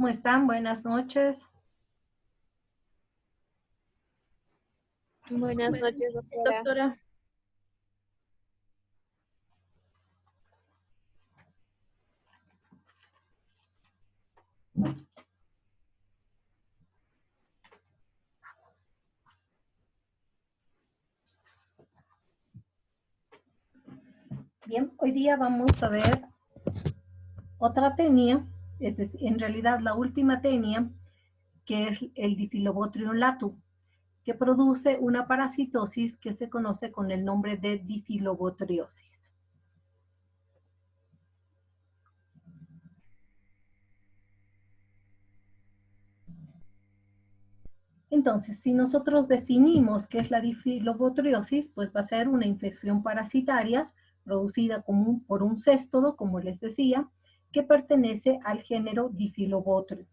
¿Cómo están? Buenas noches. Buenas noches, doctora. Doctora, Bien, hoy día vamos a ver otra tenia, es decir, en realidad la última tenia, que es el Diphyllobothrium latum, que produce una parasitosis que se conoce con el nombre de difilobotriosis. Entonces, si nosotros definimos qué es la difilobotriosis, pues va a ser una infección parasitaria producida por un céstodo, como les decía, que pertenece al género Diphyllobothrium.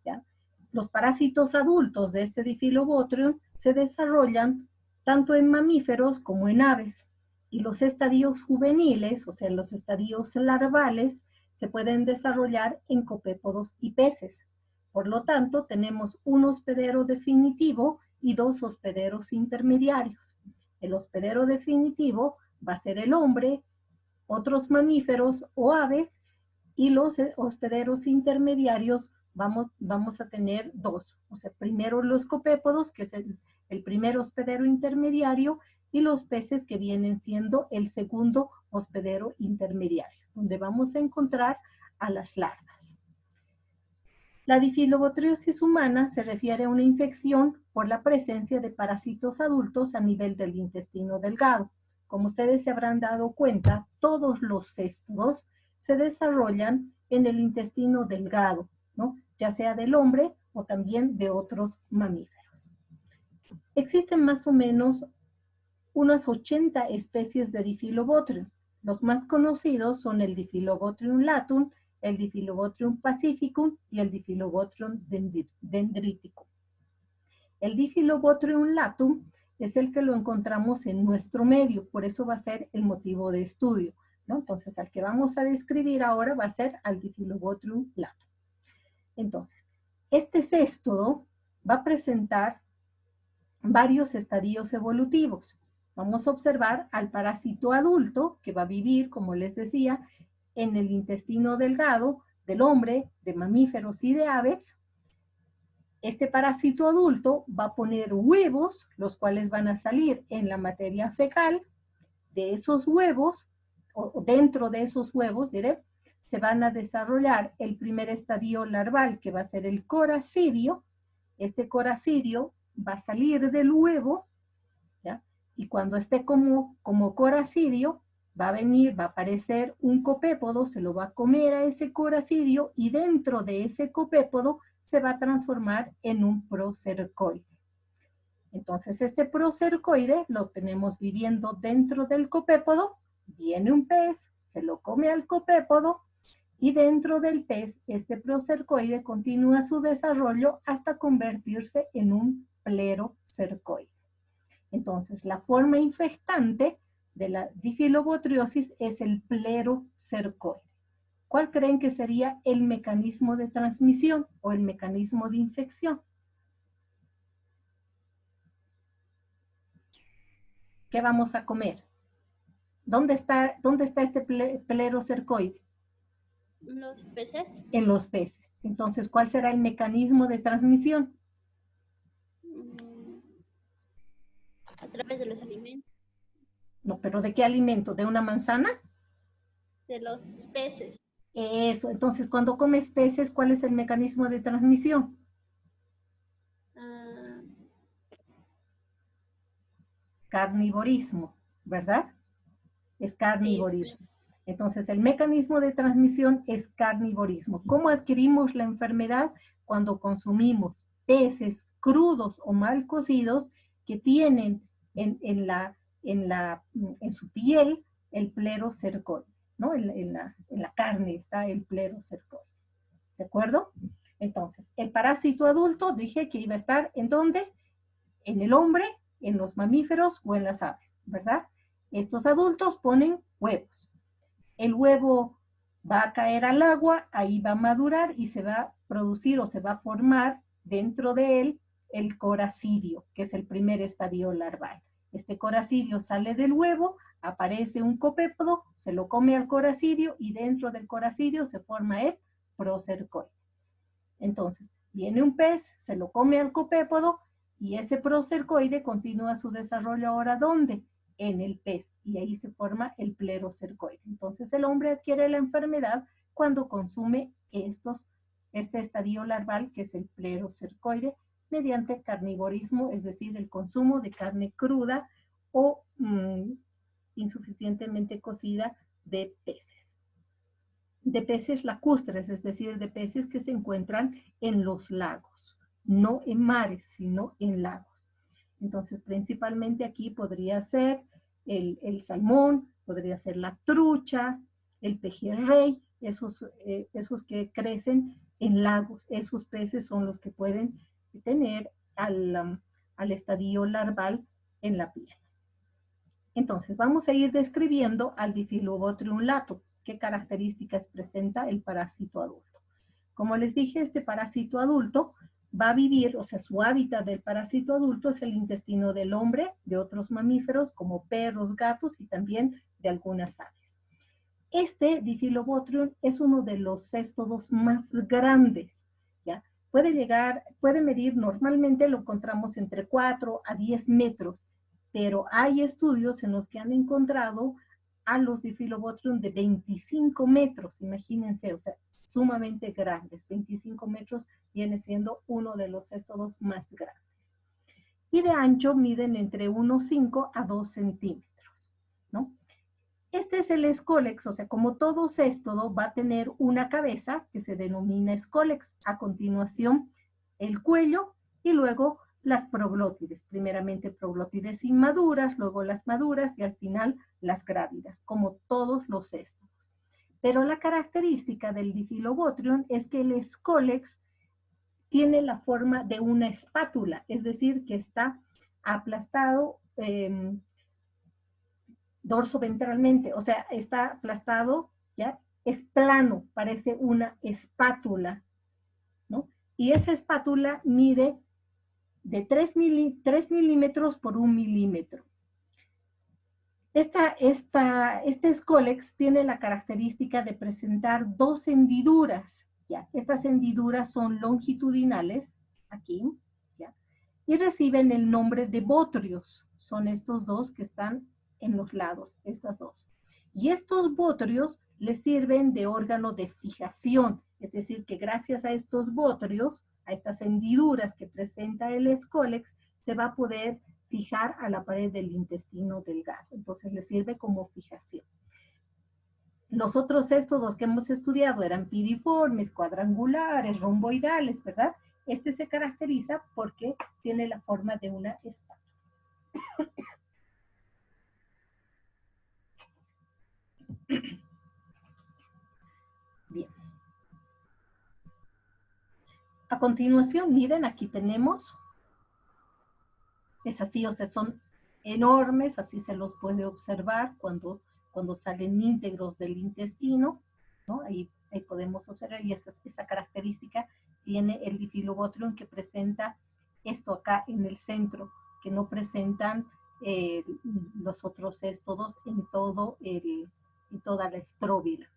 ¿Ya? Los parásitos adultos de este Diphyllobothrium se desarrollan tanto en mamíferos como en aves, y los estadios juveniles, o sea, los estadios larvales, se pueden desarrollar en copépodos y peces. Por lo tanto, tenemos un hospedero definitivo y dos hospederos intermediarios. El hospedero definitivo va a ser el hombre, otros mamíferos o aves, y los hospederos intermediarios vamos a tener dos. O sea, primero los copépodos, que es el primer hospedero intermediario, y los peces, que vienen siendo el segundo hospedero intermediario, donde vamos a encontrar a las larvas. La difilobotriosis humana se refiere a una infección por la presencia de parásitos adultos a nivel del intestino delgado. Como ustedes se habrán dado cuenta, todos los céstodos se desarrollan en el intestino delgado, ¿no? Ya sea del hombre o también de otros mamíferos. Existen más o menos unas 80 especies de Diphyllobothrium. Los más conocidos son el Diphyllobothrium latum, el Diphyllobothrium pacificum y el Diphyllobothrium dendriticum. El Diphyllobothrium latum es el que lo encontramos en nuestro medio, por eso va a ser el motivo de estudio, ¿no? Entonces, al que vamos a describir ahora va a ser al Diphyllobothrium latum. Entonces, este céstodo va a presentar varios estadios evolutivos. Vamos a observar al parásito adulto, que va a vivir, como les decía, en el intestino delgado del hombre, de mamíferos y de aves. Este parásito adulto va a poner huevos, los cuales van a salir en la materia fecal. De esos huevos, o dentro de esos huevos, diré, se van a desarrollar el primer estadio larval, que va a ser el coracidio. Este coracidio va a salir del huevo, ¿ya? Y cuando esté como coracidio, va a aparecer un copépodo, se lo va a comer a ese coracidio, y dentro de ese copépodo se va a transformar en un procercoide. Entonces, este procercoide lo tenemos viviendo dentro del copépodo. Viene un pez, se lo come al copépodo, y dentro del pez, este procercoide continúa su desarrollo hasta convertirse en un plerocercoide. Entonces, la forma infectante de la difilobotriosis es el plerocercoide. ¿Cuál creen que sería el mecanismo de transmisión o el mecanismo de infección? ¿Qué vamos a comer? ¿Dónde está este plerocercoide? ¿Los peces? En los peces. Entonces, ¿cuál será el mecanismo de transmisión? A través de los alimentos. No, pero ¿de qué alimento? ¿De una manzana? De los peces. Eso. Entonces, cuando comes peces, ¿cuál es el mecanismo de transmisión? Carnivorismo, ¿verdad? Es carnivorismo. Entonces, el mecanismo de transmisión es carnivorismo. ¿Cómo adquirimos la enfermedad? Cuando consumimos peces crudos o mal cocidos que tienen en su piel el plerocercoide, ¿no? En la carne está el plerocercoide. ¿De acuerdo? Entonces, el parásito adulto dije que iba a estar ¿en dónde? En el hombre, en los mamíferos o en las aves, ¿verdad? Estos adultos ponen huevos. El huevo va a caer al agua, ahí va a madurar y se va producir o se va a formar dentro de él el coracidio, que es el primer estadio larval. Este coracidio sale del huevo, aparece un copépodo, se lo come al coracidio y dentro del coracidio se forma el procercoide. Entonces, viene un pez, se lo come al copépodo y ese procercoide continúa su desarrollo ahora ¿dónde? En el pez, y ahí se forma el plerocercoide. Entonces el hombre adquiere la enfermedad cuando consume este estadio larval, que es el plerocercoide, mediante carnivorismo, es decir, el consumo de carne cruda o insuficientemente cocida de peces. De peces lacustres, es decir, de peces que se encuentran en los lagos, no en mares, sino en lagos. Entonces, principalmente aquí podría ser el salmón, podría ser la trucha, el pejerrey, esos que crecen en lagos. Esos peces son los que pueden tener al estadio larval en la piel. Entonces, vamos a ir describiendo al Diphyllobothrium lato. ¿Qué características presenta el parásito adulto? Como les dije, este parásito adulto va a vivir, o sea, su hábitat del parásito adulto es el intestino del hombre, de otros mamíferos como perros, gatos y también de algunas aves. Este Diphyllobothrium es uno de los céstodos más grandes, ¿ya? Puede medir, normalmente lo encontramos entre 4 a 10 metros, pero hay estudios en los que han encontrado a los Diphyllobothrium de 25 metros, imagínense, o sea, sumamente grandes. 25 metros viene siendo uno de los céstodos más grandes. Y de ancho miden entre 1,5 a 2 centímetros, ¿no? Este es el escólex, o sea, como todo céstodo va a tener una cabeza que se denomina escólex. A continuación, el cuello y luego las proglótides. Primeramente proglótides inmaduras, luego las maduras y al final las grávidas, como todos los céstodos. Pero la característica del Diphyllobothrium es que el escólex tiene la forma de una espátula, es decir, que está aplastado dorso-ventralmente, o sea, está aplastado, ¿ya? Es plano, parece una espátula, ¿no? Y esa espátula mide de 3 milímetros por 1 milímetro. Este escólex tiene la característica de presentar dos hendiduras, ¿ya? Estas hendiduras son longitudinales, aquí, ¿ya? Y reciben el nombre de botrios. Son estos dos que están en los lados, estas dos. Y estos botrios les sirven de órgano de fijación, es decir, que gracias a estos botrios, a estas hendiduras que presenta el escólex, se va a poder fijar a la pared del intestino delgado. Entonces le sirve como fijación. Los otros céstodos que hemos estudiado eran piriformes, cuadrangulares, romboidales, ¿verdad? Este se caracteriza porque tiene la forma de una espátula. Bien. A continuación, miren, aquí tenemos, es así, o sea, son enormes, así se los puede observar cuando salen íntegros del intestino, ¿no? Ahí podemos observar, y esa característica tiene el Diphyllobothrium, que presenta esto acá en el centro, que no presentan los otros céstodos en toda la estróbila.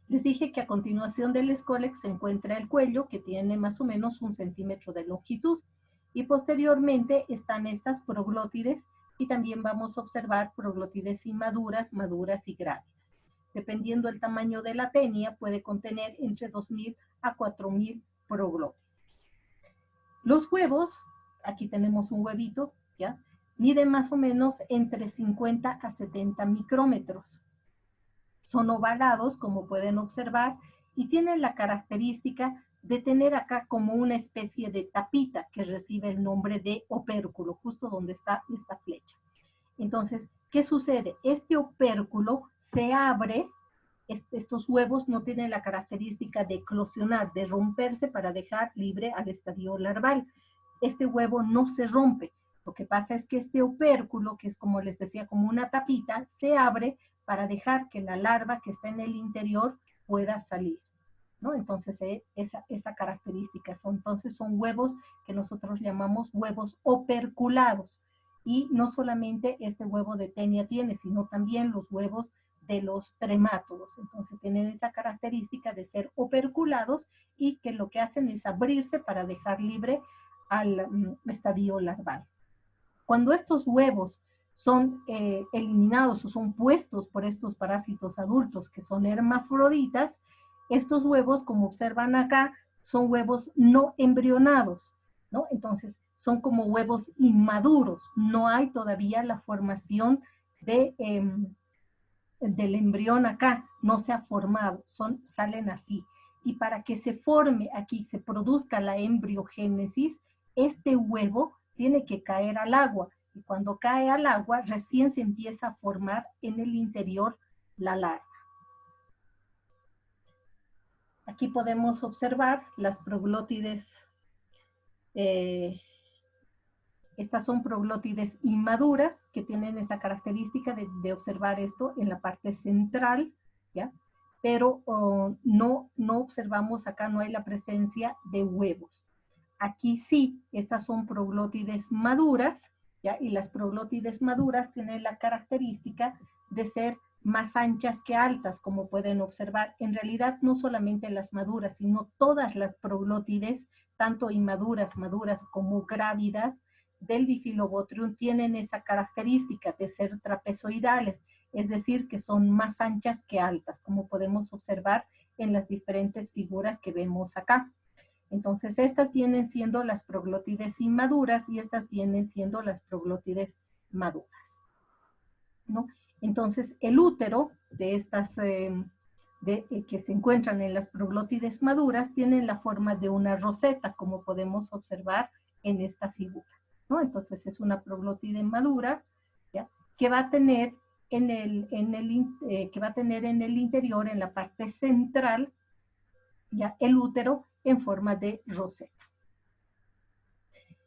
Les dije que a continuación del escólex se encuentra el cuello, que tiene más o menos 1 centímetro de longitud, y posteriormente están estas proglótides, y también vamos a observar proglótides inmaduras, maduras y grávidas. Dependiendo del tamaño de la tenia, puede contener entre 2.000 a 4.000 proglótides. Los huevos, aquí tenemos un huevito, ¿ya? Miden más o menos entre 50 a 70 micrómetros. Son ovalados, como pueden observar, y tienen la característica de tener acá como una especie de tapita que recibe el nombre de opérculo, justo donde está esta flecha. Entonces, ¿qué sucede? Este opérculo se abre, estos huevos no tienen la característica de eclosionar, de romperse para dejar libre al estadio larval. Este huevo no se rompe. Lo que pasa es que este opérculo, que es como les decía, como una tapita, se abre para dejar que la larva que está en el interior pueda salir. ¿no? Entonces, esa característica. Entonces, son huevos que nosotros llamamos huevos operculados. Y no solamente este huevo de tenia tiene, sino también los huevos de los tremátodos. Entonces, tienen esa característica de ser operculados y que lo que hacen es abrirse para dejar libre al estadio larval. Cuando estos huevos son eliminados o son puestos por estos parásitos adultos que son hermafroditas, estos huevos, como observan acá, son huevos no embrionados, ¿no? Entonces, son como huevos inmaduros. No hay todavía la formación del embrión acá, no se ha formado, salen así. Y para que se forme aquí, se produzca la embriogénesis, este huevo tiene que caer al agua. Y cuando cae al agua, recién se empieza a formar en el interior la larva. Aquí podemos observar las proglótides. Estas son proglótides inmaduras que tienen esa característica de observar esto en la parte central, ¿ya? Pero no observamos acá, no hay la presencia de huevos. Aquí sí, estas son proglótides maduras, ¿ya? Y las proglótides maduras tienen la característica de ser más anchas que altas, como pueden observar. En realidad, no solamente las maduras, sino todas las proglótides, tanto inmaduras, maduras como grávidas, del Diphyllobothrium tienen esa característica de ser trapezoidales, es decir, que son más anchas que altas, como podemos observar en las diferentes figuras que vemos acá. Entonces, estas vienen siendo las proglótides inmaduras y estas vienen siendo las proglótides maduras, ¿no? Entonces, el útero de estas que se encuentran en las proglótides maduras tienen la forma de una roseta, como podemos observar en esta figura, ¿no? Entonces, es una proglótide madura, ¿ya? Que va a tener en el interior, en la parte central, ya el útero en forma de roseta.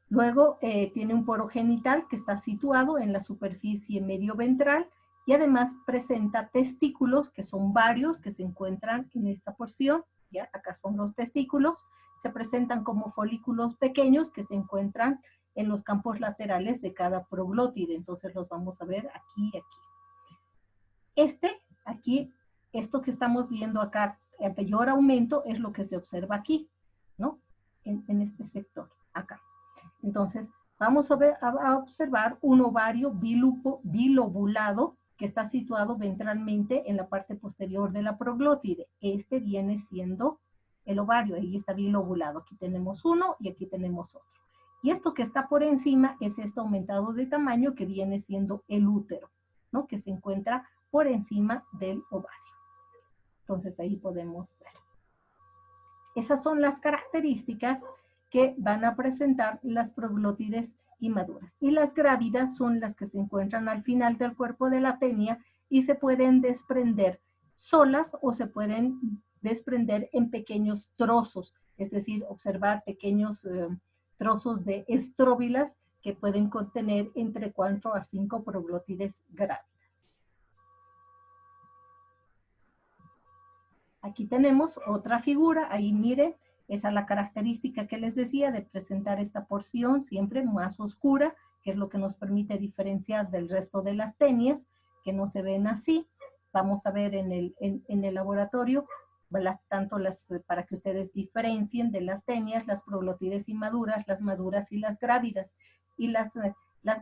Luego tiene un poro genital que está situado en la superficie medioventral y además presenta testículos, que son varios, que se encuentran en esta porción. ¿Ya? Acá son los testículos. Se presentan como folículos pequeños que se encuentran en los campos laterales de cada proglótide. Entonces los vamos a ver aquí y aquí. Aquí, esto que estamos viendo acá, el mayor aumento es lo que se observa aquí, ¿no? En este sector, acá. Entonces, vamos a observar un ovario bilobulado que está situado ventralmente en la parte posterior de la proglótide. Este viene siendo el ovario, ahí está bilobulado. Aquí tenemos uno y aquí tenemos otro. Y esto que está por encima es esto aumentado de tamaño que viene siendo el útero, ¿no? Que se encuentra por encima del ovario. Entonces, ahí podemos ver. Esas son las características que van a presentar las proglótides inmaduras. Y las grávidas son las que se encuentran al final del cuerpo de la tenia y se pueden desprender solas o se pueden desprender en pequeños trozos, es decir, observar pequeños trozos de estróbilas que pueden contener entre 4 a 5 proglótides grávidas. Aquí tenemos otra figura, ahí miren, esa es la característica que les decía de presentar esta porción siempre más oscura, que es lo que nos permite diferenciar del resto de las tenias, que no se ven así. Vamos a ver en el laboratorio, para que ustedes diferencien de las tenias, las proglótides inmaduras, las maduras y las grávidas. Y las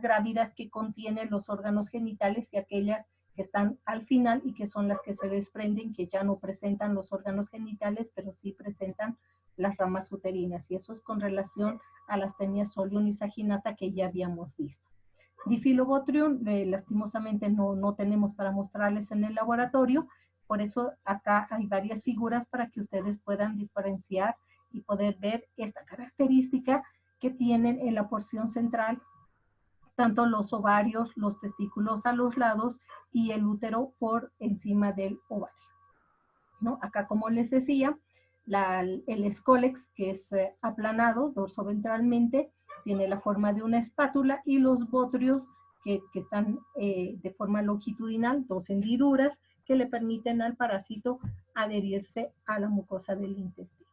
grávidas que contienen los órganos genitales y aquellas que están al final y que son las que se desprenden, que ya no presentan los órganos genitales, pero sí presentan las ramas uterinas. Y eso es con relación a las tenias Solium y Saginata que ya habíamos visto. Diphyllobothrium, lastimosamente no tenemos para mostrarles en el laboratorio, por eso acá hay varias figuras para que ustedes puedan diferenciar y poder ver esta característica que tienen en la porción central tanto los ovarios, los testículos a los lados y el útero por encima del ovario, ¿no? Acá, como les decía, el escólex, que es aplanado dorsoventralmente, tiene la forma de una espátula, y los botrios, que están de forma longitudinal, 2 hendiduras que le permiten al parásito adherirse a la mucosa del intestino.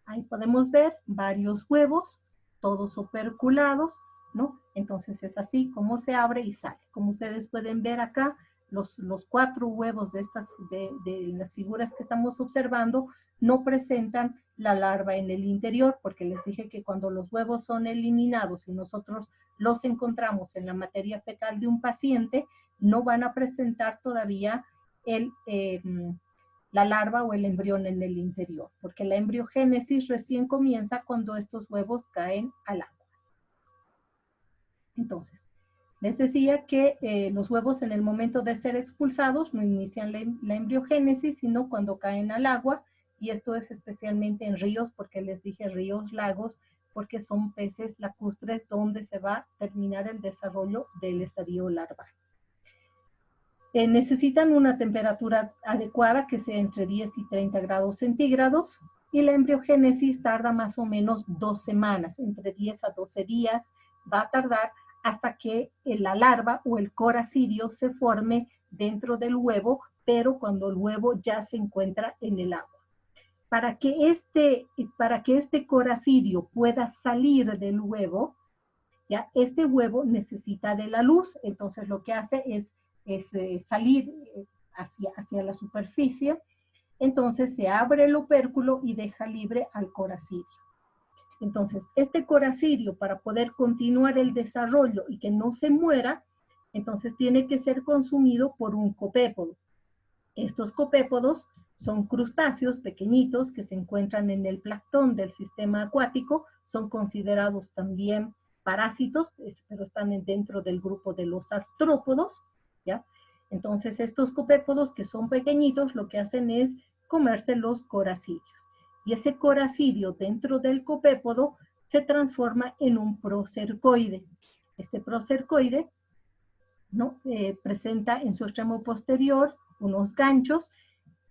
Ahí podemos ver varios huevos, todos operculados, ¿no? Entonces es así como se abre y sale. Como ustedes pueden ver acá, los 4 huevos de las figuras que estamos observando no presentan la larva en el interior, porque les dije que cuando los huevos son eliminados y nosotros los encontramos en la materia fecal de un paciente, no van a presentar todavía la larva o el embrión en el interior, porque la embriogénesis recién comienza cuando estos huevos caen al agua. Entonces, les decía que los huevos en el momento de ser expulsados no inician la embriogénesis, sino cuando caen al agua, y esto es especialmente en ríos, porque les dije ríos, lagos, porque son peces lacustres donde se va a terminar el desarrollo del estadio larval. Necesitan una temperatura adecuada que sea entre 10 y 30 grados centígrados, y la embriogénesis tarda más o menos 2 semanas, entre 10 a 12 días va a tardar hasta que la larva o el coracidio se forme dentro del huevo, pero cuando el huevo ya se encuentra en el agua. Para que este coracidio pueda salir del huevo, ¿ya? Este huevo necesita de la luz, entonces lo que hace es salir hacia la superficie, entonces se abre el opérculo y deja libre al coracidio. Entonces, este coracidio, para poder continuar el desarrollo y que no se muera, entonces tiene que ser consumido por un copépodo. Estos copépodos son crustáceos pequeñitos que se encuentran en el plancton del sistema acuático, son considerados también parásitos, pero están dentro del grupo de los artrópodos, ¿ya? Entonces, estos copépodos que son pequeñitos, lo que hacen es comerse los coracidios. Y ese coracidio dentro del copépodo se transforma en un procercoide. Este procercoide, ¿no? Presenta en su extremo posterior unos ganchos,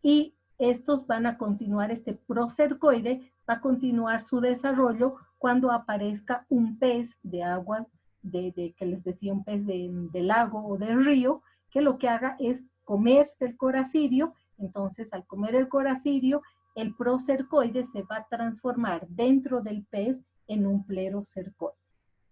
y estos van a continuar, este procercoide va a continuar su desarrollo cuando aparezca un pez de agua, que les decía, un pez de lago o de río, que lo que haga es comerse el coracidio. Entonces, al comer el coracidio, el procercoide se va a transformar dentro del pez en un plerocercoide,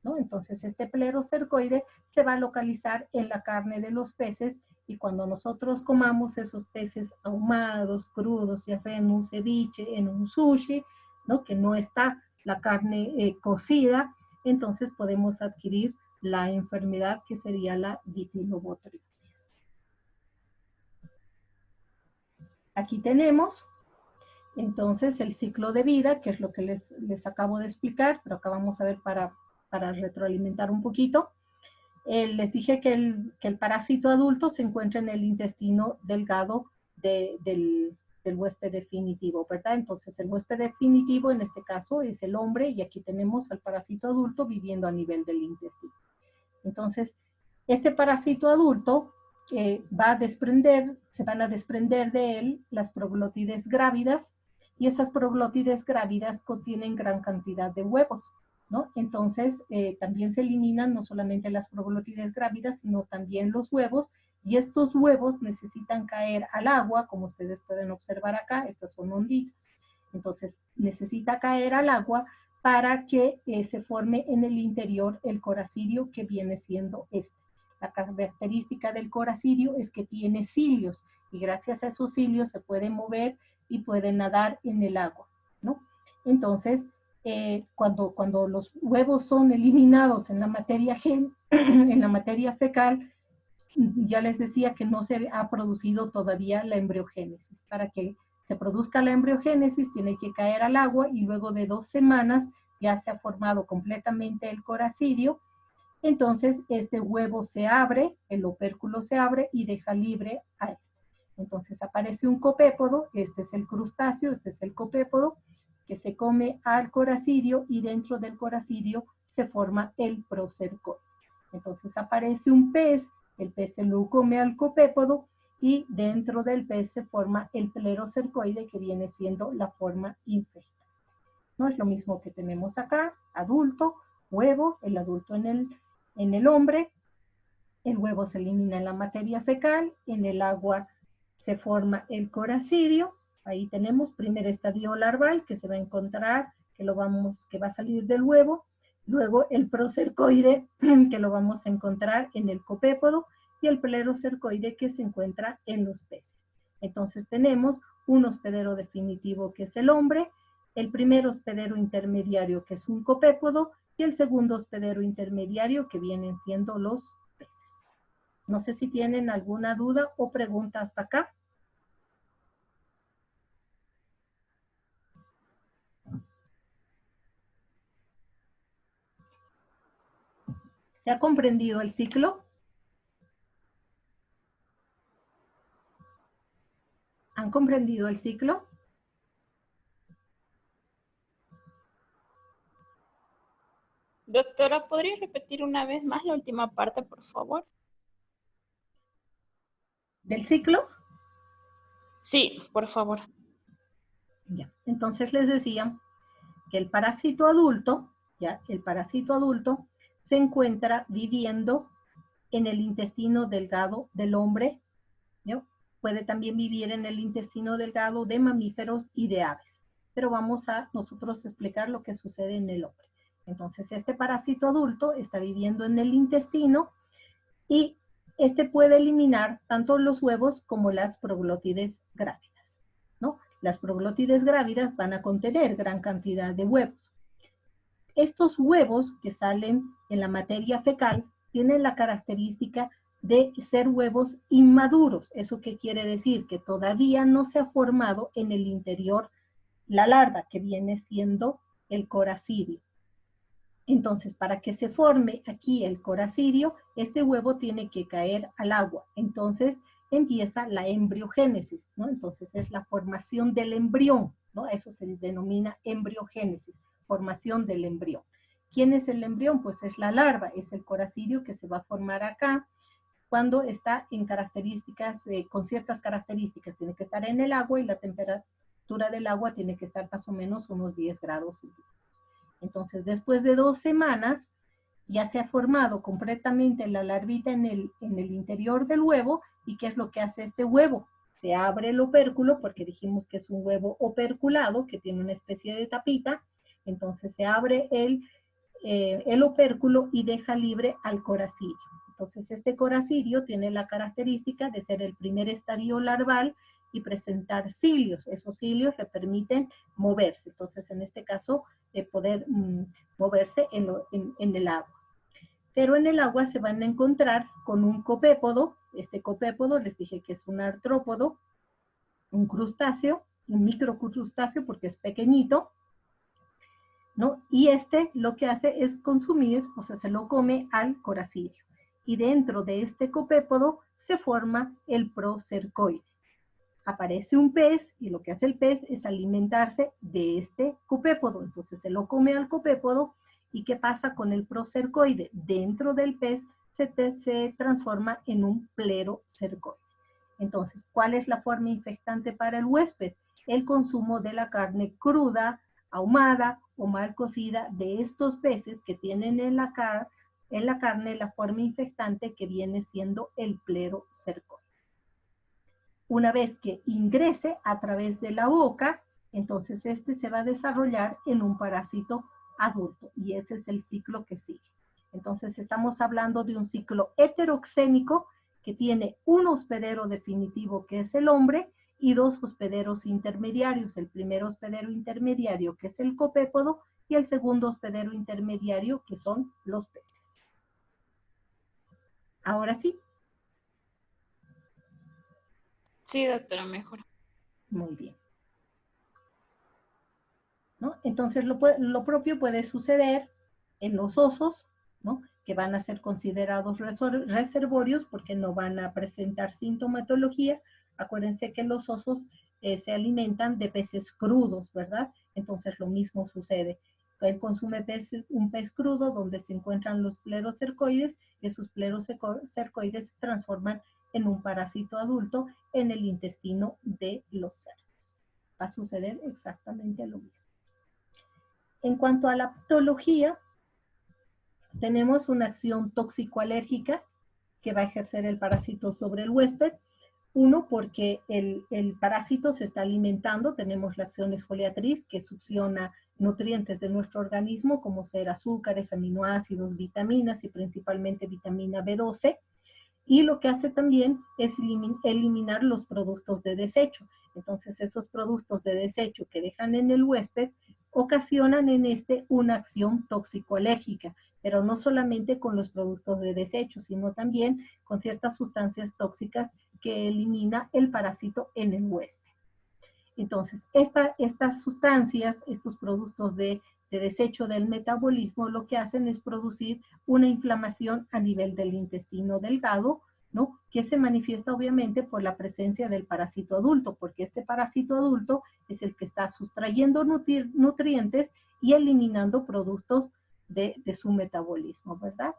¿no? Entonces, este plerocercoide se va a localizar en la carne de los peces, y cuando nosotros comamos esos peces ahumados, crudos, ya sea en un ceviche, en un sushi, ¿no? Que no está la carne cocida, entonces podemos adquirir la enfermedad que sería la difilobotriosis. Aquí tenemos entonces el ciclo de vida, que es lo que les acabo de explicar, pero acá vamos a ver para retroalimentar un poquito. Les dije que el parásito adulto se encuentra en el intestino delgado del huésped definitivo, ¿verdad? Entonces el huésped definitivo en este caso es el hombre, y aquí tenemos al parásito adulto viviendo a nivel del intestino. Entonces, este parásito adulto se van a desprender de él las proglótides grávidas, y esas proglótides grávidas contienen gran cantidad de huevos, ¿no? Entonces, también se eliminan no solamente las proglótides grávidas, sino también los huevos, y estos huevos necesitan caer al agua, como ustedes pueden observar acá, estas son onditas. Entonces, necesita caer al agua para que se forme en el interior el coracidio, que viene siendo este. La característica del coracidio es que tiene cilios, y gracias a esos cilios se puede mover y puede nadar en el agua, ¿no? Entonces, cuando los huevos son eliminados en la materia en la materia fecal, ya les decía que no se ha producido todavía la embriogénesis. Para que se produzca la embriogénesis tiene que caer al agua, y luego de 2 semanas ya se ha formado completamente el coracidio. Entonces este huevo se abre, el opérculo se abre y deja libre a este. Entonces aparece un copépodo, este es el crustáceo, este es el copépodo, que se come al coracidio, y dentro del coracidio se forma el procercoide. Entonces aparece un pez, el pez se lo come al copépodo, y dentro del pez se forma el plerocercoide, que viene siendo la forma infecta. No es lo mismo que tenemos acá, adulto, huevo, el adulto en el hombre, El huevo se elimina en la materia fecal, en el agua se forma el coracidio. Ahí tenemos primer estadio larval que se va a encontrar, que va a salir del huevo. Luego el procercoide, que lo vamos a encontrar en el copépodo, y el plerocercoide que se encuentra en los peces. Entonces tenemos un hospedero definitivo que es el hombre, el primer hospedero intermediario que es un copépodo y el segundo hospedero intermediario que vienen siendo los peces. No sé si tienen alguna duda o pregunta hasta acá. ¿Se ha comprendido el ciclo? ¿Han comprendido el ciclo? Doctora, ¿podría repetir una vez más la última parte, por favor? ¿Del ciclo? Sí, por favor. Ya. Entonces les decía que el parásito adulto, ya, el parásito adulto se encuentra viviendo en el intestino delgado del hombre, ¿no? Puede también vivir en el intestino delgado de mamíferos y de aves, pero vamos a nosotros explicar lo que sucede en el hombre. Entonces, este parásito adulto está viviendo en el intestino y este puede eliminar tanto los huevos como las proglótides grávidas, ¿no? Las proglótides grávidas van a contener gran cantidad de huevos. Estos huevos que salen en la materia fecal tienen la característica de ser huevos inmaduros. ¿Eso qué quiere decir? Que todavía no se ha formado en el interior la larva, que viene siendo el coracidio. Entonces, para que se forme aquí el coracidio, este huevo tiene que caer al agua. Entonces, empieza la embriogénesis, ¿no? Entonces, es la formación del embrión, ¿no? Eso se denomina embriogénesis, formación del embrión. ¿Quién es el embrión? Pues es la larva, es el coracidio que se va a formar acá cuando está en características, con ciertas características. Tiene que estar en el agua y la temperatura del agua tiene que estar más o menos unos 10 grados centígrados. Entonces, después de 2 semanas, ya se ha formado completamente la larvita en el interior del huevo. ¿Y qué es lo que hace este huevo? Se abre el opérculo, porque dijimos que es un huevo operculado, que tiene una especie de tapita. Entonces se abre el opérculo y deja libre al coracidio. Entonces este coracidio tiene la característica de ser el primer estadio larval y presentar cilios. Esos cilios le permiten moverse. Entonces, en este caso, poder moverse en el agua. Pero en el agua se van a encontrar con un copépodo. Este copépodo, les dije que es un artrópodo, un crustáceo, un microcrustáceo porque es pequeñito, ¿no? Y este lo que hace es consumir, o sea, se lo come al coracidio. Y dentro de este copépodo se forma el procercoide. Aparece un pez y lo que hace el pez es alimentarse de este copépodo. Entonces se lo come al copépodo. ¿Y qué pasa con el procercoide? Dentro del pez se transforma en un plerocercoide. Entonces, ¿cuál es la forma infectante para el huésped? El consumo de la carne cruda, ahumada o mal cocida de estos peces que tienen en la carne la forma infectante que viene siendo el plerocercoide. Una vez que ingrese a través de la boca, entonces este se va a desarrollar en un parásito adulto y ese es el ciclo que sigue. Entonces estamos hablando de un ciclo heteroxénico que tiene un hospedero definitivo que es el hombre y 2 hospederos intermediarios. El primer hospedero intermediario que es el copépodo y el segundo hospedero intermediario que son los peces. Ahora sí. Sí, doctora, mejor. Muy bien. ¿No? Entonces lo propio puede suceder en los osos, ¿no? Que van a ser considerados reservorios porque no van a presentar sintomatología. Acuérdense que los osos se alimentan de peces crudos, ¿verdad? Entonces lo mismo sucede. Él consume un pez crudo donde se encuentran los plerocercoides y esos plerocercoides se transforman en un parásito adulto en el intestino de los cerdos. Va a suceder exactamente lo mismo. En cuanto a la patología, tenemos una acción tóxico-alérgica que va a ejercer el parásito sobre el huésped. Uno, porque el parásito se está alimentando, tenemos la acción exfoliatriz que succiona nutrientes de nuestro organismo, como ser azúcares, aminoácidos, vitaminas y principalmente vitamina B12. Y lo que hace también es eliminar los productos de desecho. Entonces, esos productos de desecho que dejan en el huésped ocasionan en este una acción tóxico-alérgica, pero no solamente con los productos de desecho, sino también con ciertas sustancias tóxicas que elimina el parásito en el huésped. Entonces, estas sustancias, estos productos de desecho del metabolismo, lo que hacen es producir una inflamación a nivel del intestino delgado, ¿no? Que se manifiesta obviamente por la presencia del parásito adulto, porque este parásito adulto es el que está sustrayendo nutrientes y eliminando productos de su metabolismo, ¿verdad?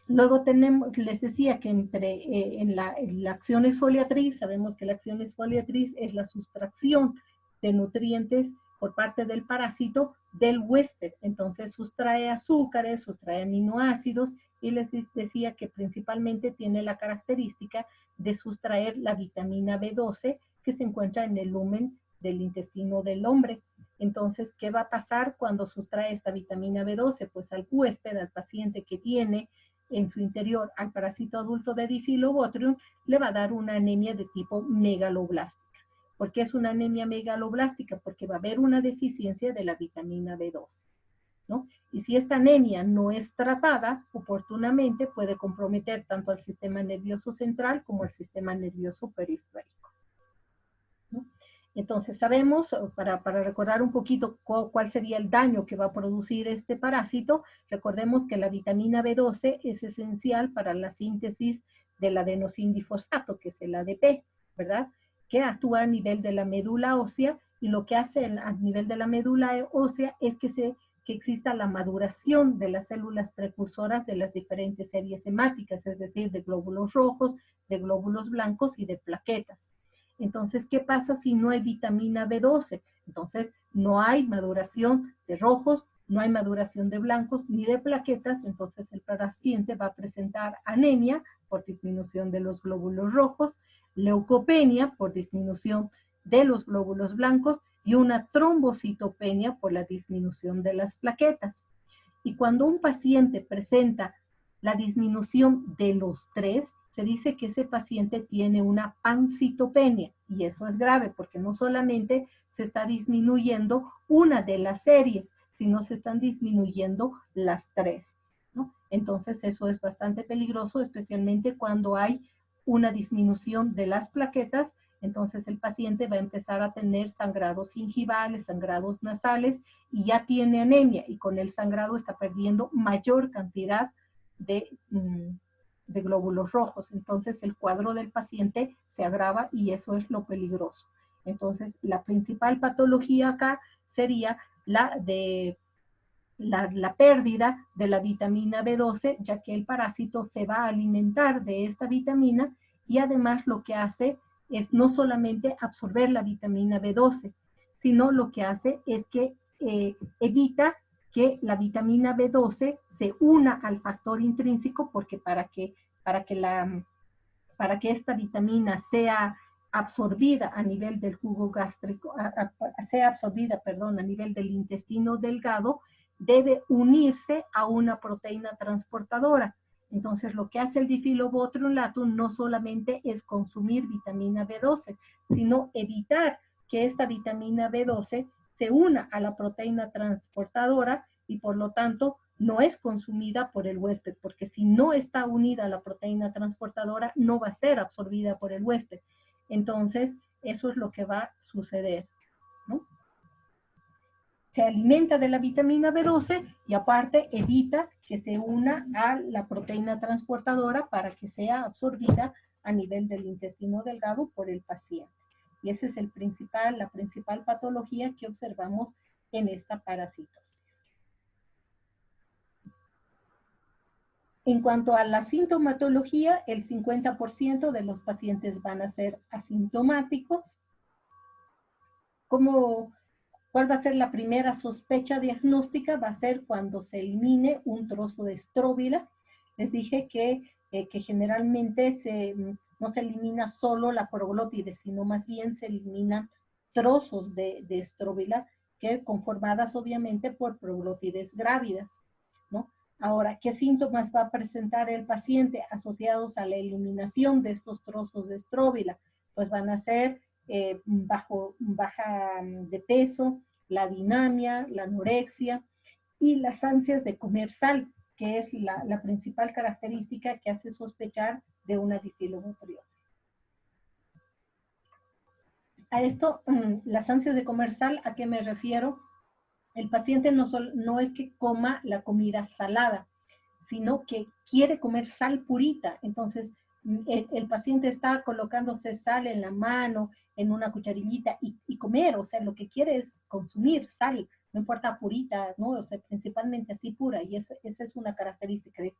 Luego tenemos, les decía que en la acción exfoliatriz, sabemos que la acción exfoliatriz es la sustracción de nutrientes por parte del parásito del huésped. Entonces sustrae azúcares, sustrae aminoácidos y les decía que principalmente tiene la característica de sustraer la vitamina B12 que se encuentra en el lumen del intestino del hombre. Entonces, ¿qué va a pasar cuando sustrae esta vitamina B12? Pues al huésped, al paciente que tiene en su interior al parásito adulto de Diphyllobotrium, le va a dar una anemia de tipo megaloblástica. ¿Por qué es una anemia megaloblástica? Porque va a haber una deficiencia de la vitamina B12, ¿no? Y si esta anemia no es tratada oportunamente, puede comprometer tanto al sistema nervioso central como al sistema nervioso periférico, ¿no? Entonces sabemos, para recordar un poquito cuál sería el daño que va a producir este parásito, recordemos que la vitamina B12 es esencial para la síntesis del adenosindifosfato, que es el ADP, ¿verdad? Que actúa a nivel de la médula ósea, y lo que hace a nivel de la médula ósea es que exista la maduración de las células precursoras de las diferentes series hemáticas, es decir, de glóbulos rojos, de glóbulos blancos y de plaquetas. Entonces, ¿qué pasa si no hay vitamina B12? Entonces, no hay maduración de rojos, no hay maduración de blancos ni de plaquetas, entonces el paciente va a presentar anemia por disminución de los glóbulos rojos, leucopenia por disminución de los glóbulos blancos y una trombocitopenia por la disminución de las plaquetas. Y cuando un paciente presenta la disminución de los tres, se dice que ese paciente tiene una pancitopenia, y eso es grave porque no solamente se está disminuyendo una de las series, sino se están disminuyendo las tres, ¿no? Entonces eso es bastante peligroso, especialmente cuando hay una disminución de las plaquetas. Entonces el paciente va a empezar a tener sangrados gingivales, sangrados nasales, y ya tiene anemia, y con el sangrado está perdiendo mayor cantidad de glóbulos rojos. Entonces el cuadro del paciente se agrava y eso es lo peligroso. Entonces la principal patología acá sería la pérdida de la vitamina B12, ya que el parásito se va a alimentar de esta vitamina, y además lo que hace es no solamente absorber la vitamina B12, sino lo que hace es que evita que la vitamina B12 se una al factor intrínseco, porque para que esta vitamina sea absorbida a nivel del jugo gástrico, sea absorbida, perdón, a nivel del intestino delgado, debe unirse a una proteína transportadora. Entonces, lo que hace el Diphyllobotrium latum no solamente es consumir vitamina B12, sino evitar que esta vitamina B12 se una a la proteína transportadora y por lo tanto no es consumida por el huésped, porque si no está unida a la proteína transportadora, no va a ser absorbida por el huésped. Entonces, eso es lo que va a suceder, ¿no? Se alimenta de la vitamina B12 y aparte evita que se una a la proteína transportadora para que sea absorbida a nivel del intestino delgado por el paciente. Y esa es la principal patología que observamos en esta parasitosis. En cuanto a la sintomatología, el 50% de los pacientes van a ser asintomáticos. ¿Cuál va a ser la primera sospecha diagnóstica? Va a ser cuando se elimine un trozo de estróbila. Les dije que que generalmente no se elimina solo la proglótide, sino más bien se eliminan trozos de estróbila que conformadas obviamente por proglótides grávidas, ¿no? Ahora, ¿qué síntomas va a presentar el paciente asociados a la eliminación de estos trozos de estróbila? Pues van a ser baja de peso, la dinamia, la anorexia y las ansias de comer sal, que es la principal característica que hace sospechar de una difilobotriosis. A esto, las ansias de comer sal, ¿a qué me refiero? El paciente no es que coma la comida salada, sino que quiere comer sal purita. Entonces, el paciente está colocándose sal en la mano, en una cucharillita y comer, o sea, lo que quiere es consumir sal, no importa purita, ¿no? O sea, principalmente así pura, y esa es una característica de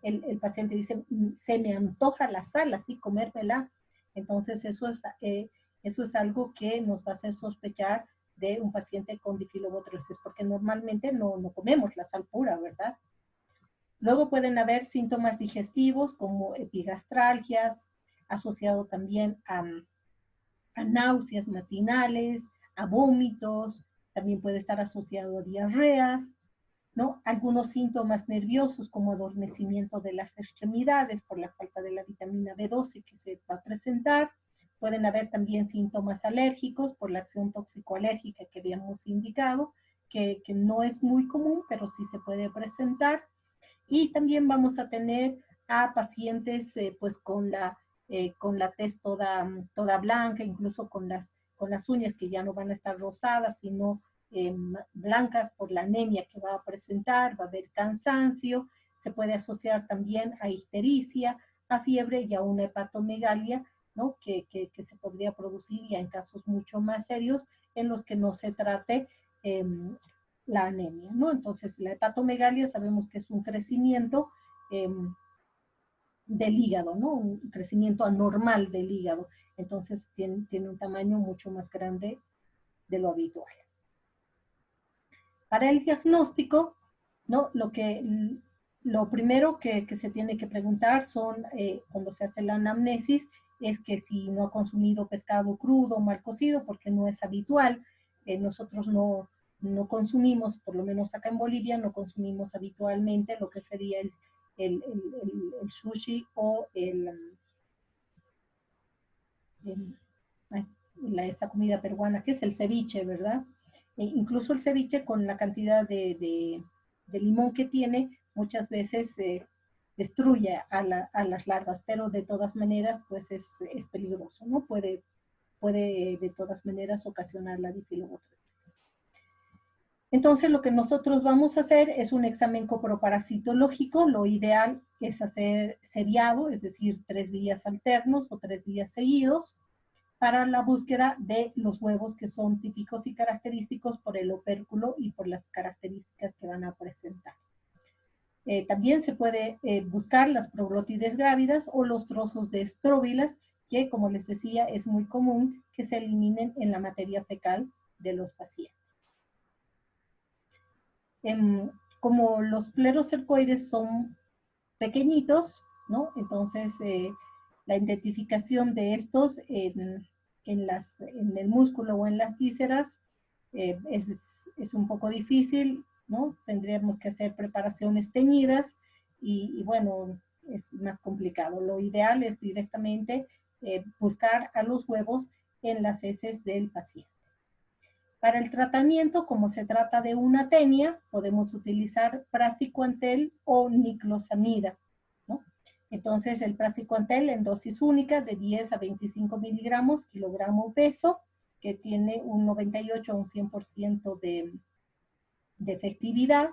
el paciente dice, se me antoja la sal, así comérmela. Entonces, eso es algo que nos va a hacer sospechar de un paciente con difilobotriosis, porque normalmente no comemos la sal pura, ¿verdad? Luego pueden haber síntomas digestivos como epigastralgias, asociado también a náuseas matinales, a vómitos, también puede estar asociado a diarreas, ¿no? Algunos síntomas nerviosos como adormecimiento de las extremidades por la falta de la vitamina B12 que se va a presentar. Pueden haber también síntomas alérgicos por la acción tóxico-alérgica que habíamos indicado, que no es muy común, pero sí se puede presentar. Y también vamos a tener a pacientes pues con la tez toda blanca, incluso con las uñas que ya no van a estar rosadas, sino blancas por la anemia que va a presentar, va a haber cansancio, se puede asociar también a ictericia, a fiebre y a una hepatomegalia, ¿no? que se podría producir ya en casos mucho más serios en los que no se trate la anemia, ¿no? Entonces, la hepatomegalia sabemos que es un crecimiento del hígado, ¿no? Un crecimiento anormal del hígado. Entonces, tiene un tamaño mucho más grande de lo habitual. Para el diagnóstico, ¿no? Lo primero que se tiene que preguntar son, cuando se hace la anamnesis, es que si no ha consumido pescado crudo o mal cocido, porque no es habitual. Nosotros no consumimos, por lo menos acá en Bolivia, no consumimos habitualmente lo que sería el sushi o esta comida peruana, que es el ceviche, ¿verdad? Incluso el ceviche, con la cantidad de limón que tiene, muchas veces destruye a las larvas, pero de todas maneras, pues es peligroso, ¿no? Puede de todas maneras ocasionar la difilobotriosis. Entonces, lo que nosotros vamos a hacer es un examen coproparasitológico. Lo ideal es hacer seriado, es decir, 3 días alternos o 3 días seguidos, para la búsqueda de los huevos que son típicos y característicos por el opérculo y por las características que van a presentar. También se puede buscar las proglótides grávidas o los trozos de estróbilas, que, como les decía, es muy común que se eliminen en la materia fecal de los pacientes. Como los plerocercoides son pequeñitos, ¿no? Entonces, la identificación de estos en el músculo o en las vísceras es un poco difícil, ¿no? Tendríamos que hacer preparaciones teñidas y bueno, es más complicado. Lo ideal es directamente buscar a los huevos en las heces del paciente. Para el tratamiento, como se trata de una tenia, podemos utilizar praziquantel o niclosamida, ¿no? Entonces, el praziquantel en dosis única de 10 a 25 miligramos kilogramo peso, que tiene un 98 a un 100% de efectividad,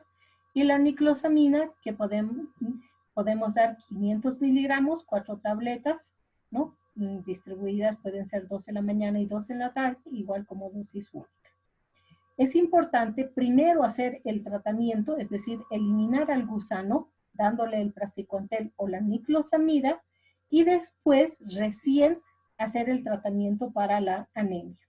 y la niclosamina, que podemos dar 500 miligramos, 4 tabletas, ¿no? Distribuidas pueden ser 2 en la mañana y 2 en la tarde, igual como dosis única. Es importante primero hacer el tratamiento, es decir, eliminar al gusano, dándole el praziquantel o la niclosamida, y después recién hacer el tratamiento para la anemia,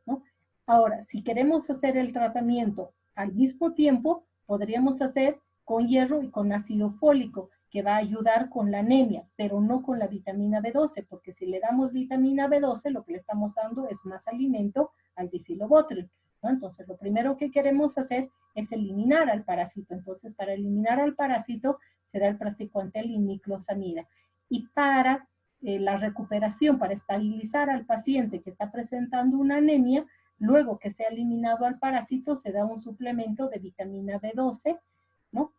¿no? Ahora, si queremos hacer el tratamiento al mismo tiempo, podríamos hacer con hierro y con ácido fólico. que va a ayudar con la anemia, pero no con la vitamina B12, porque si le damos vitamina B12, lo que le estamos dando es más alimento al difilobotril, ¿no? Entonces, lo primero que queremos hacer es eliminar al parásito. Entonces, para eliminar al parásito, se da el praziquantel y niclosamida. Y para la recuperación, para estabilizar al paciente que está presentando una anemia, luego que se ha eliminado al parásito, se da un suplemento de vitamina B12, ¿no?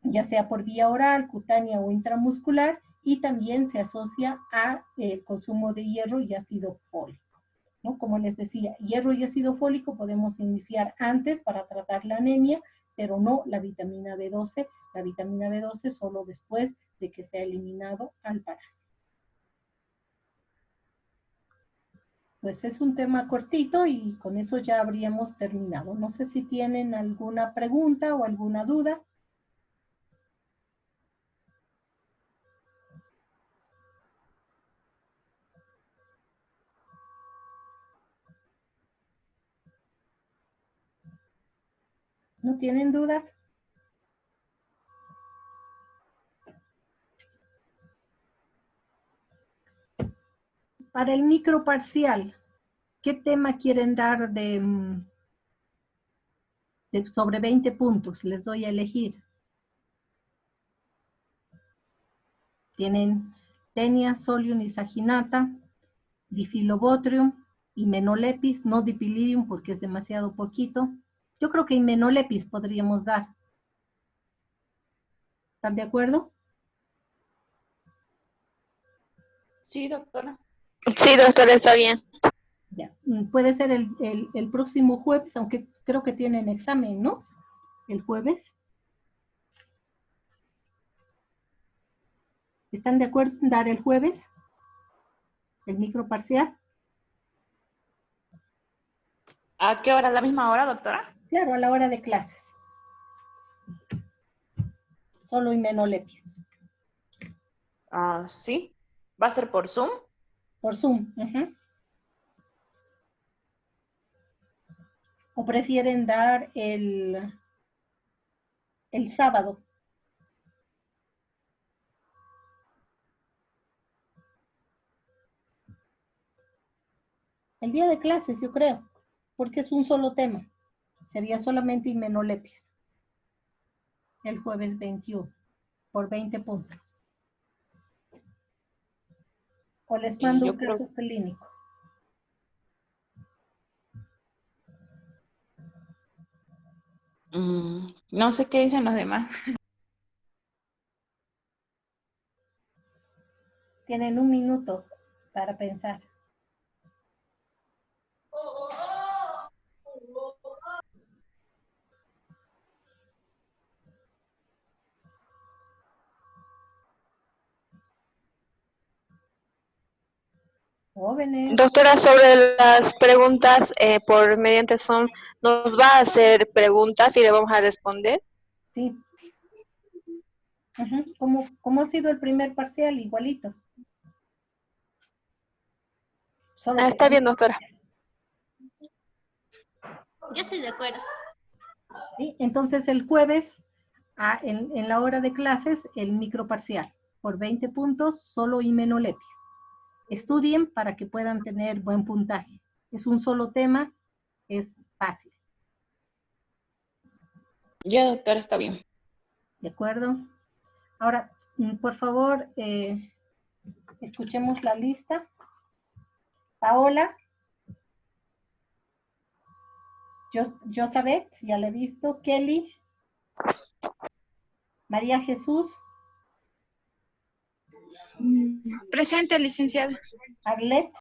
Ya sea por vía oral, cutánea o intramuscular, y también se asocia a el consumo de hierro y ácido fólico, ¿no? Como les decía, hierro y ácido fólico podemos iniciar antes para tratar la anemia, pero no la vitamina B12. La vitamina B12 solo después de que se ha eliminado al parásito. Pues es un tema cortito y con eso ya habríamos terminado. No sé si tienen alguna pregunta o alguna duda. ¿No tienen dudas? Para el microparcial, ¿qué tema quieren dar de sobre 20 puntos? Les doy a elegir. Tienen tenia, solium y saginata, difilobotrium, himenolepis, no dipilidium porque es demasiado poquito. Yo creo que himenolepis podríamos dar. ¿Están de acuerdo? Sí, doctora. Sí, doctora, está bien. Ya. Puede ser el próximo jueves, aunque creo que tienen examen, ¿no? El jueves. ¿Están de acuerdo en dar el jueves? El microparcial. ¿A qué hora? ¿A la misma hora, doctora? Claro, a la hora de clases. Solo himenolepis. Sí. ¿Va a ser por Zoom? Por Zoom. ¿O prefieren dar el sábado? El día de clases, yo creo, porque es un solo tema. Sería solamente himenolepis. El jueves 21, por 20 puntos. O les mando un caso clínico. No sé qué dicen los demás. Tienen un minuto para pensar. Jóvenes. Doctora, sobre las preguntas por mediante Zoom, ¿nos va a hacer preguntas y le vamos a responder? Sí. ¿Cómo ha sido el primer parcial? Igualito. Solo Está bien, doctora. Yo estoy de acuerdo. ¿Sí? Entonces el jueves, en la hora de clases, el microparcial. Por 20 puntos, solo himenolepis. Estudien para que puedan tener buen puntaje. Es un solo tema, es fácil. Ya, doctora, está bien. ¿De acuerdo? Ahora, por favor, escuchemos la lista. Paola. Josabeth, ya la he visto. Kelly. María Jesús. Presente, licenciada. Arlette.